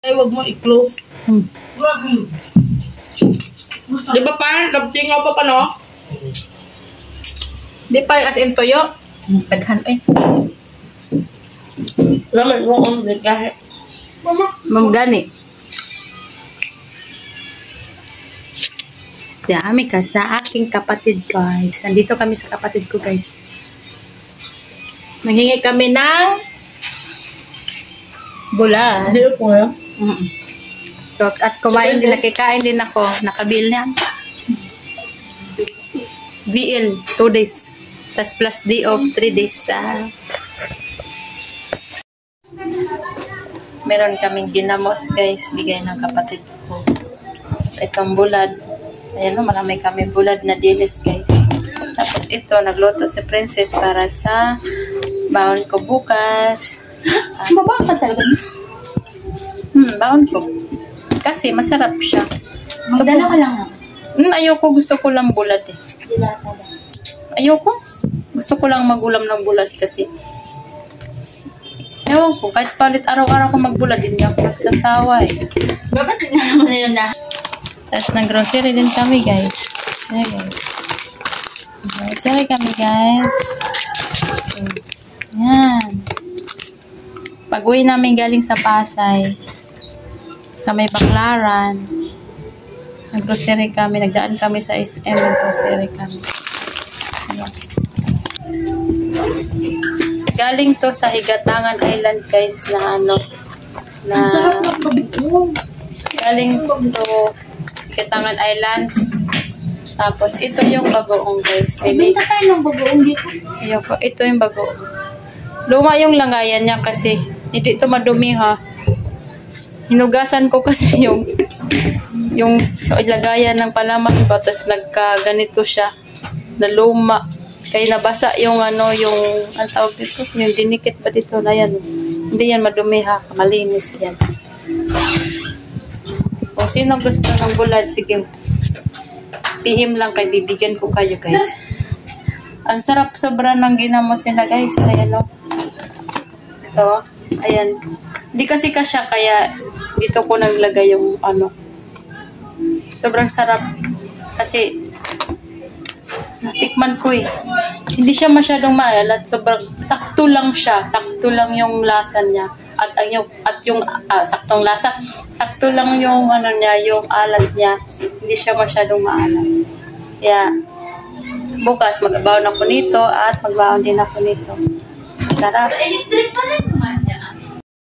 Ay, wag mo i-close. Di ba pa? Kabtingaw pa pa, no? Di pa as in toyo. Taghan eh. Laman mo on din kahit. Mamgani. Dami ka sa aking kapatid, guys. Nandito kami sa kapatid ko, guys. Nanghingi kami ng bulan. Hindi po yun. So, at kumain din, nakikain din ako. Nakabil niya. VL, 2 days. Tas plus day of 3 days. Meron kaming ginamos, guys. Bigay ng kapatid ko. Tapos itong bulad. Ayan o, marami kami bulad na dilis, guys. Tapos ito, nagluto si Princess para sa baon ko bukas. Mababa ka talaga. Baon ko. Kasi masarap siya. Magdala ka lang. Ayoko, gusto ko lang bulad eh. Dilata lang. Ayoko. Gusto ko lang magulam ng bulad kasi. Ewan ko, kahit palit araw-araw ko magbulad, hindi ako nagsasawa eh. Dapat tingnan mo na yun na. Tapos nag-grocery din kami, guys. Ayan, guys. Grocery kami, guys. Ayan. Pag-uwi namin galing sa Pasay, sa may Baclaran, nag-grocery kami. Nagdaan kami sa SM, nag-grocery kami. Ayan. Galing to sa Higatangan Island, guys, na ano, na galing to Higatangan Islands. Tapos, ito yung bagoong, guys. Binta tayo ng bagoong dito. Ayoko, ito yung bagoong. Luma yung langayan niya kasi hindi ito madumi, ha. Hinugasan ko kasi yung so, lagayan ng palaman ba, tapos nagka-ganito siya, na luma. Kaya nabasa yung ano, yung, ang tawag dito, yung dinikit pa dito na yan. Hindi yan madumi, ha. Malinis yan. Kung sino gusto ng bulad, sige. PM lang kay bibigyan ko kayo, guys. Ang sarap sobra ng ginamos nila, guys. Ayan, o. Ito, ayan. Hindi kasi kasya, kaya dito ko naglagay yung ano. Sobrang sarap. Kasi, natikman ko eh. Hindi siya masyadong maalat. Sobrang, sakto lang siya. Sakto lang yung lasa niya. At yung saktong lasa. Sakto lang yung ano niya, yung alat niya. Hindi siya masyadong maalat. Kaya, bukas magbaon ako nito at magbaon din ako nito. So, sarap. Electric pa rin.